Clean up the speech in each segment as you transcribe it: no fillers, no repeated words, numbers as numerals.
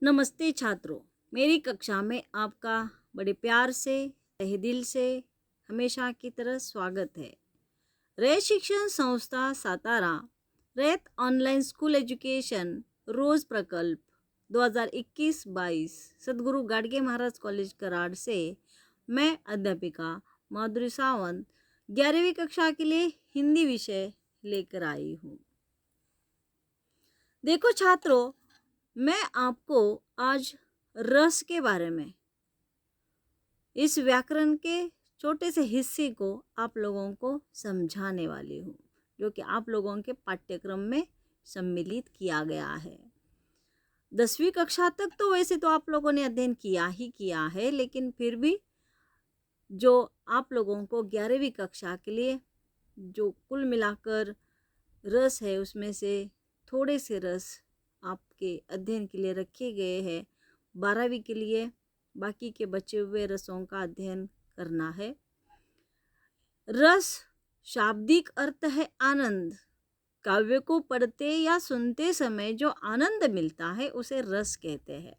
नमस्ते छात्रों, मेरी कक्षा में आपका बड़े प्यार से तहे दिल से हमेशा की तरह स्वागत है। रयत शिक्षण संस्था Satara Rayat online school education रोज प्रकल्प 2021-22 सद्गुरु गाडगे महाराज कॉलेज कराड़ से मैं अध्यापिका माधुरी सावंत 11वीं कक्षा के लिए हिंदी विषय लेकर आई हूँ। देखो छात्रों, मैं आपको आज रस के बारे में इस व्याकरण के छोटे से हिस्से को आप लोगों को समझाने वाली हूँ, जो कि आप लोगों के पाठ्यक्रम में सम्मिलित किया गया है। 10वीं कक्षा तक तो वैसे तो आप लोगों ने अध्ययन किया ही किया है, लेकिन फिर भी जो आप लोगों को 11वीं कक्षा के लिए जो कुल मिलाकर रस है, उसमें से थोड़े से रस आपके अध्ययन के लिए रखे गए हैं। 12वीं के लिए बाकी के बचे हुए रसों का अध्ययन करना है। रस शाब्दिक अर्थ है आनंद। काव्य को पढ़ते या सुनते समय जो आनंद मिलता है उसे रस कहते हैं।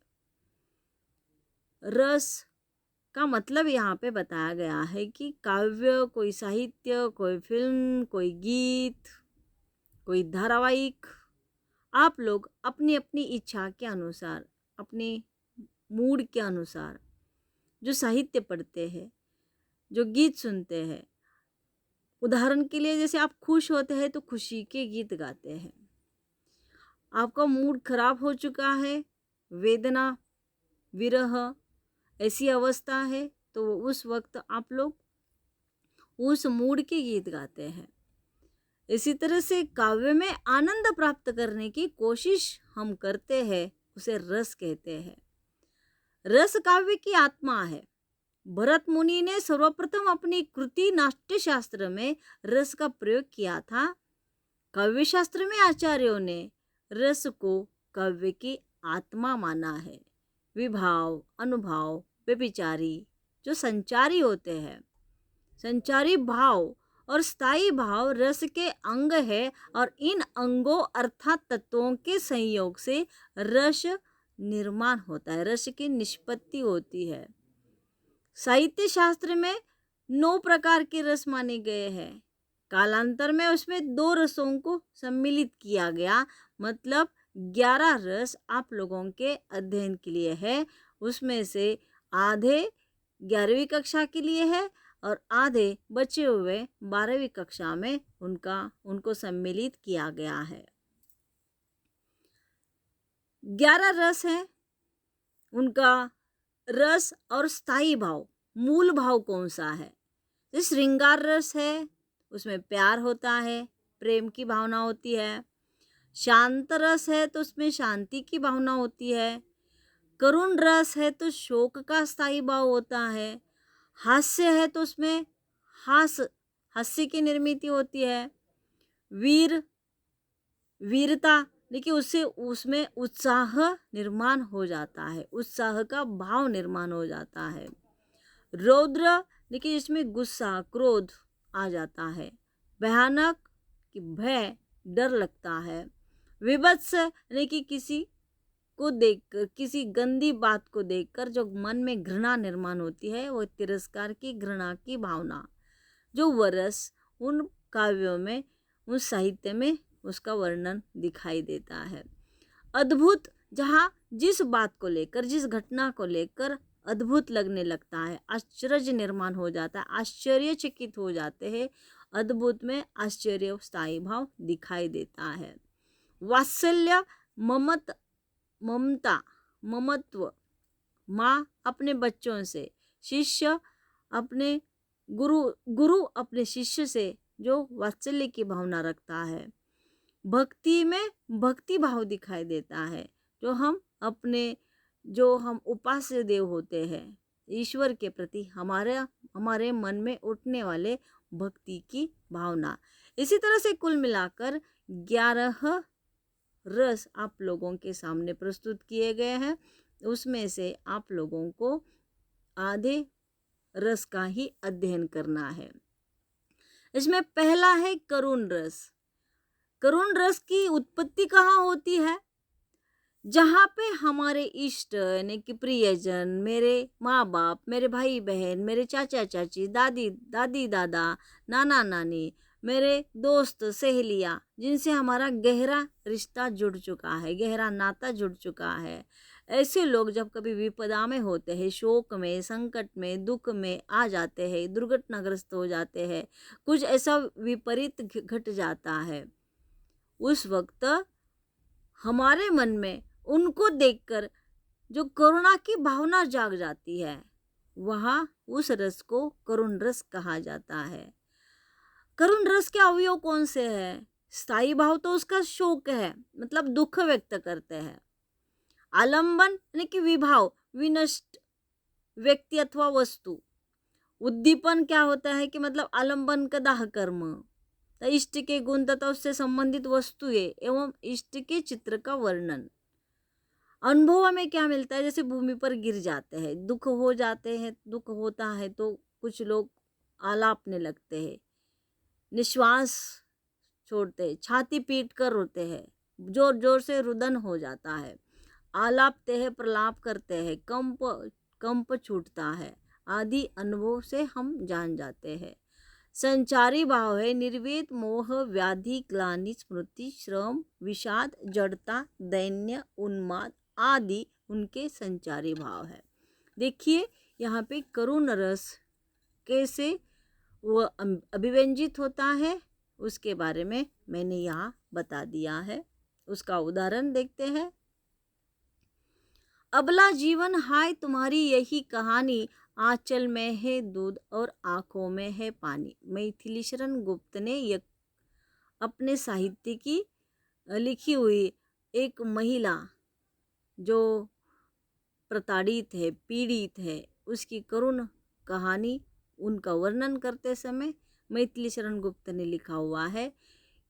रस का मतलब यहाँ पे बताया गया है कि काव्य, कोई साहित्य, कोई फिल्म, कोई गीत, कोई धारावाहिक, आप लोग अपनी अपनी इच्छा के अनुसार, अपने मूड के अनुसार जो साहित्य पढ़ते हैं, जो गीत सुनते हैं, उदाहरण के लिए जैसे आप खुश होते हैं तो खुशी के गीत गाते हैं। आपका मूड खराब हो चुका है, वेदना, विरह ऐसी अवस्था है, तो उस वक्त आप लोग उस मूड के गीत गाते हैं। इसी तरह से काव्य में आनंद प्राप्त करने की कोशिश हम करते हैं, उसे रस कहते हैं। रस काव्य की आत्मा है। भरत मुनि ने सर्वप्रथम अपनी कृति नाट्य शास्त्र में रस का प्रयोग किया था। काव्य शास्त्र में आचार्यों ने रस को काव्य की आत्मा माना है। विभाव, अनुभाव, व्यभिचारी जो संचारी होते हैं, संचारी भाव और स्थायी भाव रस के अंग है, और इन अंगों अर्थात तत्वों के संयोग से रस निर्माण होता है, रस की निष्पत्ति होती है। साहित्य शास्त्र में 9 प्रकार के रस माने गए हैं। कालांतर में उसमें 2 रसों को सम्मिलित किया गया, मतलब 11 रस आप लोगों के अध्ययन के लिए है। उसमें से आधे 11वीं कक्षा के लिए है और आधे बचे हुए 12वीं कक्षा में उनको सम्मिलित किया गया है। 11 रस हैं। उनका रस और स्थायी भाव, मूल भाव कौन सा है? तो श्रृंगार रस है, उसमें प्यार होता है, प्रेम की भावना होती है। शांत रस है तो उसमें शांति की भावना होती है। करुण रस है तो शोक का स्थायी भाव होता है। हास्य है तो उसमें हास्य की निर्मिति होती है। वीरता, देखिए उससे उसमें उत्साह निर्माण हो जाता है, उत्साह का भाव निर्माण हो जाता है। रौद्र, देखिए इसमें गुस्सा, क्रोध आ जाता है। भयानक कि भय, डर लगता है। विभत्स यानी कि किसी को देखकर, किसी गंदी बात को देखकर जो मन में घृणा निर्माण होती है, वो तिरस्कार की, घृणा की भावना, जो वरस उन काव्यों में, उस साहित्य में उसका वर्णन दिखाई देता है। अद्भुत, जहाँ जिस बात को लेकर, जिस घटना को लेकर अद्भुत लगने लगता है, आश्चर्य निर्माण हो जाता है, आश्चर्यचकित हो जाते हैं, अद्भुत में आश्चर्य स्थायी भाव दिखाई देता है। वात्सल्य, ममता, ममत्व, माँ अपने बच्चों से, शिष्य अपने गुरु अपने शिष्य से जो वात्सल्य की भावना रखता है। भक्ति में भक्ति भाव दिखाई देता है, जो हम उपास्य देव होते हैं, ईश्वर के प्रति हमारे मन में उठने वाले भक्ति की भावना। इसी तरह से कुल मिलाकर 11 रस आप लोगों के सामने प्रस्तुत किए गए हैं। उसमें से आप लोगों को आधे रस का ही अध्ययन करना है। इसमें पहला है करुण रस। करुण रस की उत्पत्ति कहाँ होती है? जहाँ पे हमारे इष्ट यानी कि प्रियजन, मेरे माँ बाप, मेरे भाई बहन, मेरे चाचा चाची, दादी दादी दादा, नाना नानी, मेरे दोस्त सहेलियाँ, जिनसे हमारा गहरा रिश्ता जुड़ चुका है, गहरा नाता जुड़ चुका है, ऐसे लोग जब कभी विपदा में होते हैं, शोक में, संकट में, दुख में आ जाते हैं, दुर्घटनाग्रस्त हो जाते हैं, कुछ ऐसा विपरीत घट जाता है, उस वक्त हमारे मन में उनको देखकर जो करुणा की भावना जाग जाती है, वहाँ उस रस को करुण रस कहा जाता है। करुण रस के अवयव कौन से हैं? स्थायी भाव तो उसका शोक है, मतलब दुख व्यक्त करते हैं। आलंबन यानी कि विभाव, विनष्ट व्यक्ति अथवा वस्तु। उद्दीपन क्या होता है कि मतलब आलंबन का दाह कर्म, तो इष्ट के गुण तथा उससे संबंधित वस्तुएं एवं इष्ट के चित्र का वर्णन। अनुभव में क्या मिलता है? जैसे भूमि पर गिर जाते हैं, दुख हो जाते हैं, दुख होता है तो कुछ लोग आलापने लगते हैं, निश्वास छोड़ते हैं, छाती पीट कर रोते हैं, जोर जोर से रुदन हो जाता है, आलापते हैं, प्रलाप करते हैं, कंप कंप छूटता है, आदि अनुभव से हम जान जाते हैं। संचारी भाव है निर्वेद, मोह, व्याधि, ग्लानि, स्मृति, श्रम, विषाद, जड़ता, दैन्य, उन्माद आदि उनके संचारी भाव है। देखिए यहाँ पे करुण रस कैसे वह अभिव्यंजित होता है, उसके बारे में मैंने यहाँ बता दिया है। उसका उदाहरण देखते हैं। अबला जीवन हाय तुम्हारी यही कहानी, आंचल में है दूध और आंखों में है पानी। मैथिली शरण गुप्त ने यह अपने साहित्य की लिखी हुई एक महिला जो प्रताड़ित है, पीड़ित है, उसकी करुण कहानी, उनका वर्णन करते समय मैथिली शरण गुप्त ने लिखा हुआ है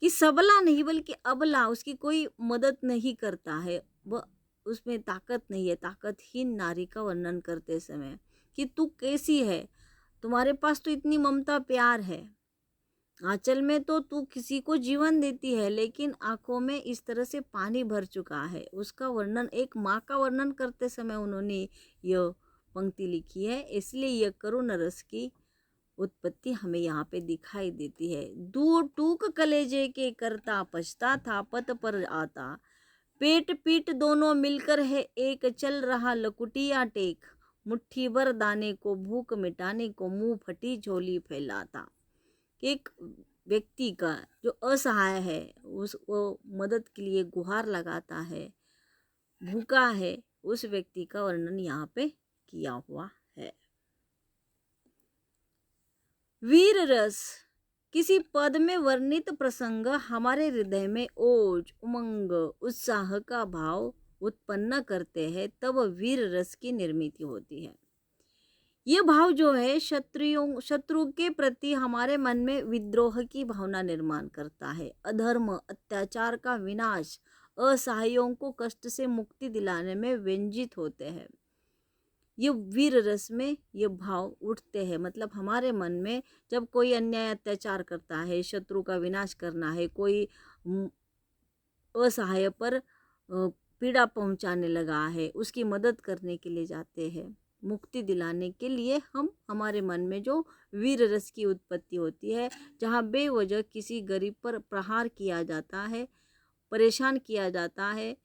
कि सबला नहीं बल्कि अबला, उसकी कोई मदद नहीं करता है, वह उसमें ताकत नहीं है, ताकतहीन नारी का वर्णन करते समय कि तू कैसी है, तुम्हारे पास तो इतनी ममता प्यार है, आंचल में तो तू किसी को जीवन देती है, लेकिन आंखों में इस तरह से पानी भर चुका है। उसका वर्णन, एक माँ का वर्णन करते समय उन्होंने यह पंक्ति लिखी है। इसलिए यह करुण रस की उत्पत्ति हमें यहाँ पे दिखाई देती है। दूर टूक कलेजे के करता पछता था, पत पर आता, पेट पीठ दोनों मिलकर है एक, चल रहा लकुटिया टेक, मुट्ठी भर दाने को भूख मिटाने को मुंह फटी झोली फैलाता। एक व्यक्ति का जो असहाय है, उसको मदद के लिए गुहार लगाता है, भूखा है, उस व्यक्ति का वर्णन यहाँ पे किया हुआ है। वीर रस, किसी पद में वर्णित प्रसंग हमारे हृदय में ओज, उमंग, उत्साह का भाव उत्पन्न करते हैं, तब वीर रस की निर्मित होती है। ये भाव जो है शत्रु के प्रति हमारे मन में विद्रोह की भावना निर्माण करता है। अधर्म, अत्याचार का विनाश, असहायों को कष्ट से मुक्ति दिलाने में व्यंजित होते हैं। ये वीर रस में ये भाव उठते हैं, मतलब हमारे मन में जब कोई अन्याय अत्याचार करता है, शत्रु का विनाश करना है, कोई असहाय पर पीड़ा पहुंचाने लगा है, उसकी मदद करने के लिए जाते हैं, मुक्ति दिलाने के लिए हम, हमारे मन में जो वीर रस की उत्पत्ति होती है, जहाँ बेवजह किसी गरीब पर प्रहार किया जाता है, परेशान किया जाता है,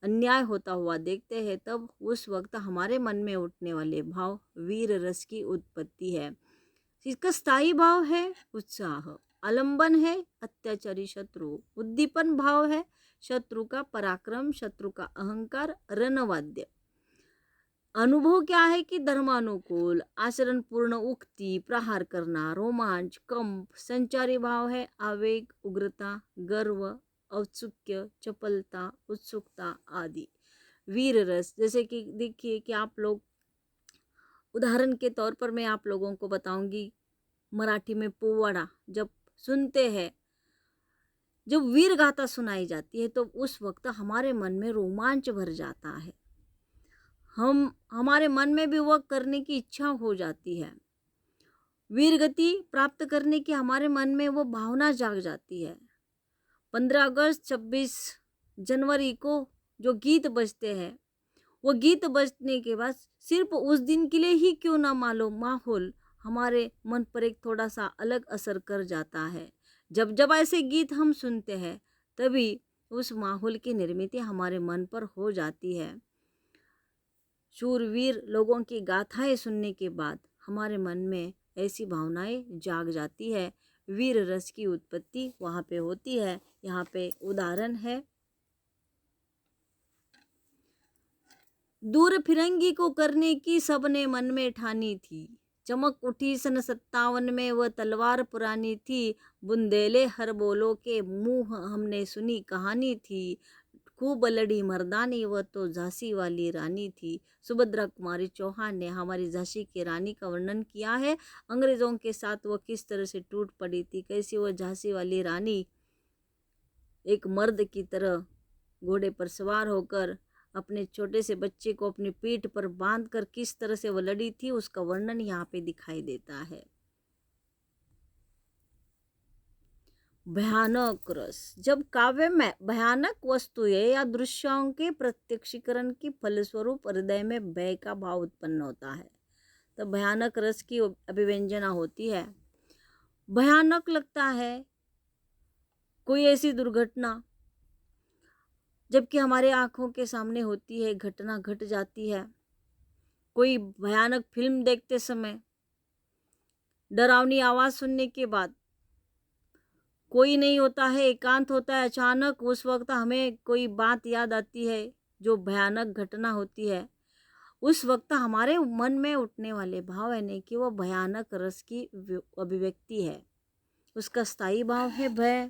अन्याय होता हुआ देखते हैं, तब उस वक्त हमारे मन में उठने वाले भाव वीर रस की उत्पत्ति है। इसका स्थायी भाव है उत्साह, आलंबन है अत्याचारी शत्रु, उद्दीपन भाव है शत्रु का पराक्रम, शत्रु का अहंकार, रणवाद्य। अनुभव क्या है कि धर्मानुकूल, आचरण पूर्ण उक्ति, प्रहार करना, रोमांच, कंप। संचारी भाव है आवेग, उग्रता, गर्व, औत्सुक्य, चपलता, उत्सुकता आदि। वीर रस, जैसे कि देखिए कि आप लोग, उदाहरण के तौर पर मैं आप लोगों को बताऊंगी, मराठी में पोवाड़ा जब सुनते हैं, जब वीर गाथा सुनाई जाती है, तो उस वक्त हमारे मन में रोमांच भर जाता है, हमारे मन में भी वह करने की इच्छा हो जाती है, वीर गति प्राप्त करने की हमारे मन में वो भावना जाग जाती है। 15 अगस्त 26 जनवरी को जो गीत बजते हैं, वो गीत बजने के बाद सिर्फ उस दिन के लिए ही क्यों ना मालूम माहौल हमारे मन पर एक थोड़ा सा अलग असर कर जाता है। जब जब ऐसे गीत हम सुनते हैं तभी उस माहौल की निर्मित हमारे मन पर हो जाती है। शूरवीर लोगों की गाथाएं सुनने के बाद हमारे मन में ऐसी भावनाएं जाग जाती है, वीर रस की उत्पत्ति वहाँ पे होती है। यहाँ पे उदाहरण है, दूर फिरंगी को करने की सबने मन में ठानी थी, चमक उठी सन 57 में वह तलवार पुरानी थी, बुंदेले हर बोलो के मुंह हमने सुनी कहानी थी, खूब लड़ी मर्दानी वह तो झांसी वाली रानी थी। सुभद्रा कुमारी चौहान ने हमारी झांसी की रानी का वर्णन किया है। अंग्रेजों के साथ वह किस तरह से टूट पड़ी थी, कैसी वह झांसी वाली रानी एक मर्द की तरह घोड़े पर सवार होकर अपने छोटे से बच्चे को अपनी पीठ पर बांधकर किस तरह से वह लड़ी थी, उसका वर्णन यहाँ पे दिखाई देता है। भयानक रस, जब काव्य में भयानक वस्तुएं या दृश्यों के प्रत्यक्षीकरण की फलस्वरूप हृदय में भय का भाव उत्पन्न होता है, तो भयानक रस की अभिव्यंजना होती है। भयानक लगता है कोई ऐसी दुर्घटना जबकि हमारे आंखों के सामने होती है, घटना घट जाती है। कोई भयानक फिल्म देखते समय डरावनी आवाज सुनने के बाद कोई नहीं होता है, एकांत होता है, अचानक उस वक्त हमें कोई बात याद आती है जो भयानक घटना होती है, उस वक्त हमारे मन में उठने वाले भाव है नहीं कि वो भयानक रस की अभिव्यक्ति है। उसका स्थायी भाव है भय,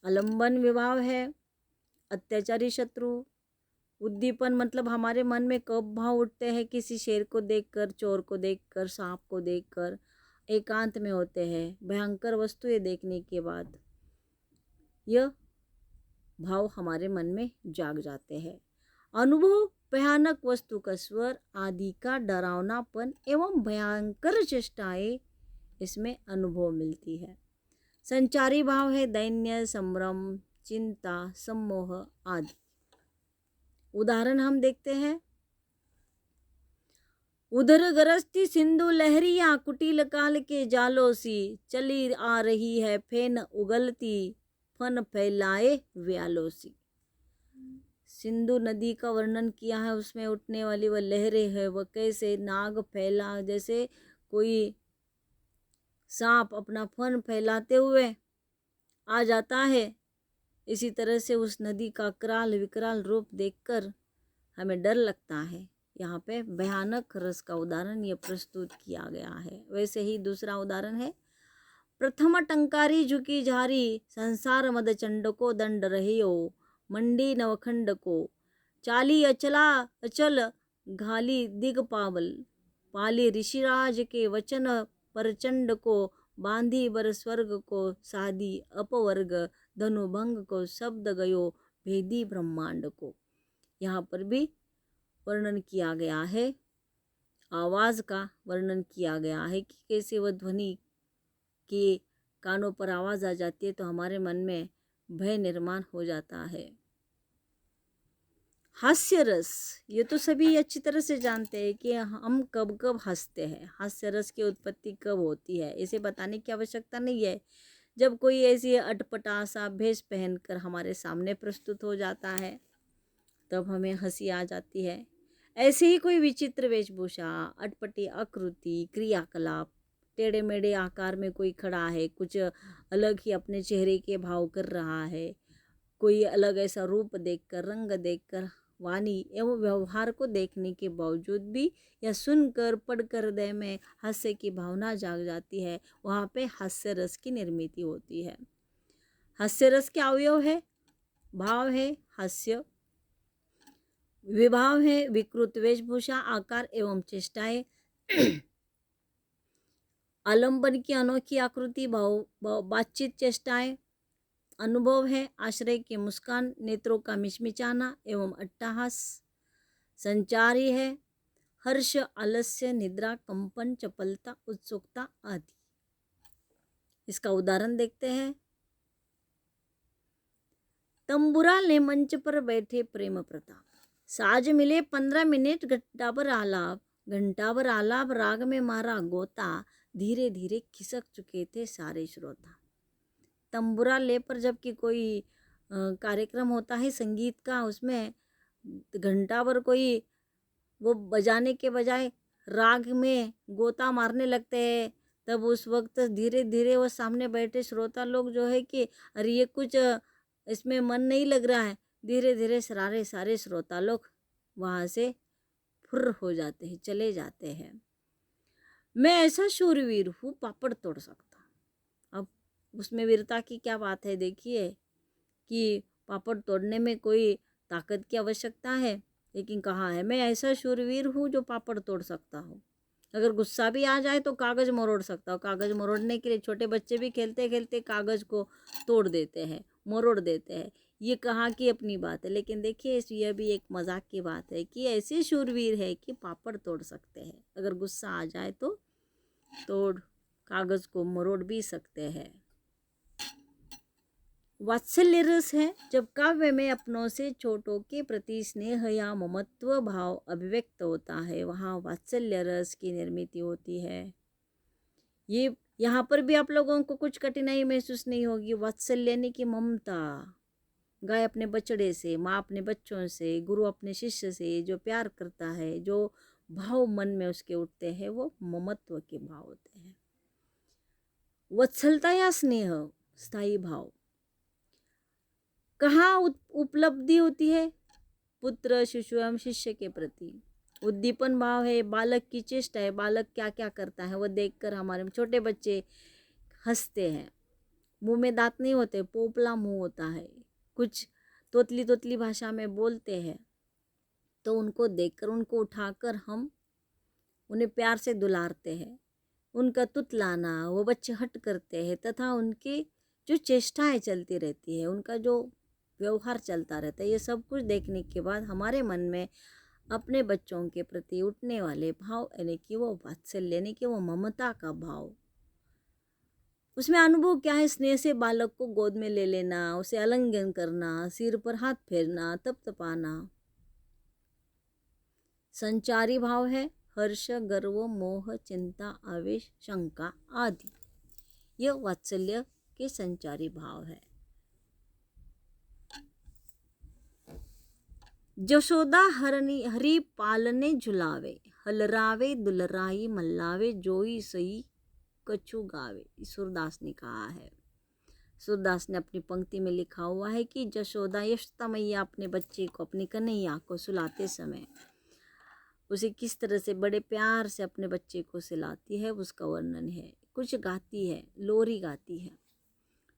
आलंबन विभाव है, अत्याचारी शत्रु, उद्दीपन, मतलब हमारे मन में कब भाव उठते हैं किसी शेर को देखकर, चोर को देखकर, सांप को देखकर, एकांत में होते हैं भयंकर वस्तुएं देखने के बाद यह भाव हमारे मन में जाग जाते हैं। अनुभव भयानक वस्तु का स्वर आदि का डरावनापन एवं भयंकर चेष्टाएं इसमें अनुभव मिलती है। संचारी भाव है दैन्य, संभ्रम, चिंता, सम्मोह आदि। उदाहरण हम देखते हैं, उधर गरजती सिंधु लहरियां कुटिल काल के जालों सी, चली आ रही है फेन उगलती फन फैलाए व्यालों सी। सिंधु नदी का वर्णन किया है, उसमें उठने वाली वह लहरें है, वह कैसे नाग फैला, जैसे कोई सांप अपना फन फैलाते हुए आ जाता है, इसी तरह से उस नदी का कराल विकराल रूप देखकर हमें डर लगता है। यहाँ पे भयानक रस का उदाहरण ये प्रस्तुत किया गया है। वैसे ही दूसरा उदाहरण है, प्रथम टंकारी झुकी झारी, संसार मद चंड को दंड रहियो, मंडी नवखंड को, चाली अचला अचल घाली दिग पावल, पाली ऋषिराज के वचन परचंड को, बांधी बर स्वर्ग को साधी अपवर्ग, धनुभंग को शब्द गयो भेदी ब्रह्मांड को। यहाँ पर भी वर्णन किया गया है, आवाज़ का वर्णन किया गया है कि कैसे वह ध्वनि के कानों पर आवाज़ आ जाती है तो हमारे मन में भय निर्माण हो जाता है। हास्य रस, ये तो सभी अच्छी तरह से जानते हैं कि हम कब कब हंसते हैं, हास्य रस की उत्पत्ति कब होती है इसे बताने की आवश्यकता नहीं है। जब कोई ऐसी अटपटा सा भेष पहनकर हमारे सामने प्रस्तुत हो जाता है तब हमें हंसी आ जाती है। ऐसे ही कोई विचित्र वेशभूषा, अटपटी आकृति, क्रियाकलाप, टेढ़े मेढ़े आकार में कोई खड़ा है, कुछ अलग ही अपने चेहरे के भाव कर रहा है, कोई अलग ऐसा रूप देखकर, रंग देखकर, वाणी एवं व्यवहार को देखने के बावजूद भी या सुनकर पढ़कर हृदय में हास्य की भावना जाग जाती है, वहाँ पे हास्य रस की निर्मित होती है। हास्य रस के अवयव है, भाव है हास्य, विभाव है विकृत वेशभूषा, आकार एवं चेष्टाएं, आलंबन की अनोखी आकृति, बातचीत चेष्टाएं, अनुभव है आश्रय की मुस्कान, नेत्रों का मिचमिचाना एवं अट्टहास, संचारी है हर्ष, आलस्य, निद्रा, कंपन, चपलता, उत्सुकता आदि। इसका उदाहरण देखते हैं, तंबुरा ले मंच पर बैठे प्रेम प्रताप, साज मिले 15 मिनट घंटाभर आलाप राग में मारा गोता, धीरे धीरे खिसक चुके थे सारे श्रोता। तंबुरा ले पर जबकि कोई कार्यक्रम होता है संगीत का, उसमें घंटाभर कोई वो बजाने के बजाय राग में गोता मारने लगते हैं, तब उस वक्त धीरे धीरे वो सामने बैठे श्रोता लोग जो है कि अरे ये कुछ इसमें मन नहीं लग रहा है, धीरे धीरे सारे श्रोता लोग वहाँ से फुर्र हो जाते हैं, चले जाते हैं। मैं ऐसा शूरवीर हूँ पापड़ तोड़ सकता। अब उसमें वीरता की क्या बात है, देखिए कि पापड़ तोड़ने में कोई ताकत की आवश्यकता है, लेकिन कहा है मैं ऐसा शूरवीर हूँ जो पापड़ तोड़ सकता हूँ। अगर गुस्सा भी आ जाए तो कागज़ मरोड़ सकता हूँ। कागज़ मरोड़ने के लिए छोटे बच्चे भी खेलते खेलते कागज़ को तोड़ देते हैं, मरोड़ देते हैं। ये कहा कि अपनी बात है, लेकिन देखिए यह भी एक मजाक की बात है कि ऐसे शूरवीर है कि पापड़ तोड़ सकते हैं। अगर गुस्सा आ जाए तो तोड़ कागज़ को मरोड़ भी सकते हैं। वात्सल्य रस है जब काव्य में अपनों से छोटों के प्रति स्नेह या ममत्व भाव अभिव्यक्त होता है, वहाँ वात्सल्य रस की निर्मित होती है। ये यहाँ पर भी आप लोगों को कुछ कठिनाई महसूस नहीं होगी। वात्सल्य यानी कि ममता, गाय अपने बछड़े से, माँ अपने बच्चों से, गुरु अपने शिष्य से जो प्यार करता है, जो भाव मन में उसके उठते हैं, वो ममत्व के भाव होते हैं। वत्सलता या स्नेह स्थायी भाव कहाँ उपलब्धि होती है? पुत्र शिशु एवं शिष्य के प्रति उद्दीपन भाव है, बालक की चेष्टा है, बालक क्या क्या करता है वो देखकर हमारे छोटे बच्चे हंसते हैं। मुंह में दांत नहीं होते, पोपला मुंह होता है, कुछ तोतली तोतली भाषा में बोलते हैं, तो उनको देखकर उनको उठाकर हम उन्हें प्यार से दुलारते हैं। उनका तुतलाना, वो बच्चे हट करते हैं तथा उनकी जो चेष्टाएं चलती रहती है, उनका जो व्यवहार चलता रहता है, ये सब कुछ देखने के बाद हमारे मन में अपने बच्चों के प्रति उठने वाले भाव यानी कि वो वात्सल्य यानी कि वो ममता का भाव, उसमें अनुभव क्या है? स्नेह से बालक को गोद में ले लेना, उसे आलिंगन करना, सिर पर हाथ फेरना, तपतपाना। संचारी भाव है हर्ष, गर्व, मोह, चिंता, आवेश, शंका आदि। यह वात्सल्य के संचारी भाव है। जशोदा हरि पालने झुलावे, हलरावे दुलराई मल्लावे, जोई सई कछु गावे। सूरदास ने कहा है। सूरदास ने अपनी पंक्ति में लिखा हुआ है कि जशोदा यशोदा मैया अपने बच्चे को, अपनी कन्हैया को सुलाते समय उसे किस तरह से बड़े प्यार से अपने बच्चे को सिलाती है, उसका वर्णन है। कुछ गाती है, लोरी गाती है।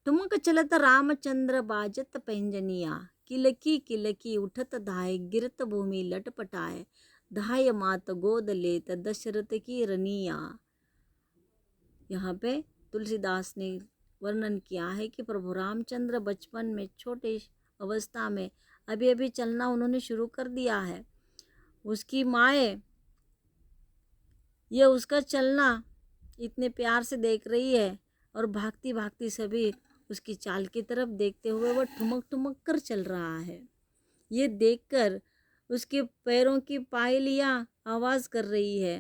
ठुमक चलत रामचंद्र बाजत पैंजनिया, किलकी किलकी उठत धाय, गिरत भूमि लटपटाए, धाय मात गोद लेत दशरथ की रनिया। यहाँ पे तुलसीदास ने वर्णन किया है कि प्रभु रामचंद्र बचपन में, छोटे अवस्था में, अभी अभी चलना उन्होंने शुरू कर दिया है। उसकी माएँ ये उसका चलना इतने प्यार से देख रही है और भागती भागती सभी उसकी चाल की तरफ देखते हुए वह ठुमक ठुमक कर चल रहा है। ये देखकर उसके पैरों की पायलियाँ आवाज़ कर रही है।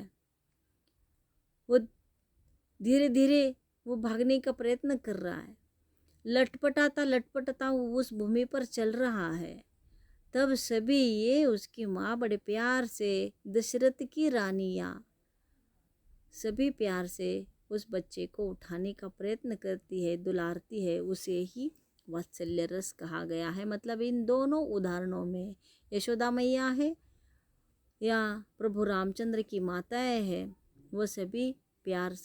वो धीरे धीरे वो भागने का प्रयत्न कर रहा है, लटपटाता लटपटाता वो उस भूमि पर चल रहा है। तब सभी ये उसकी माँ बड़े प्यार से, दशरथ की रानियाँ सभी प्यार से उस बच्चे को उठाने का प्रयत्न करती है, दुलारती है। उसे ही वात्सल्य रस कहा गया है। मतलब इन दोनों उदाहरणों में यशोदा मैया है या प्रभु रामचंद्र की माताएं हैं, वो सभी प्यार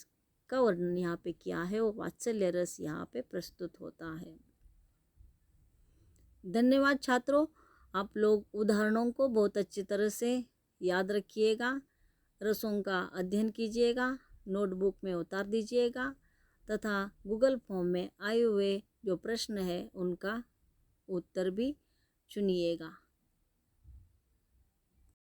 का वर्णन यहाँ पे किया है, वो वात्सल्य रस यहाँ पे प्रस्तुत होता है। धन्यवाद छात्रों, आप लोग उदाहरणों को बहुत अच्छी तरह से याद रखिएगा, रसों का अध्ययन कीजिएगा, नोटबुक में उतार दीजिएगा तथा गूगल फॉर्म में आए हुए जो प्रश्न है उनका उत्तर भी चुनिएगा।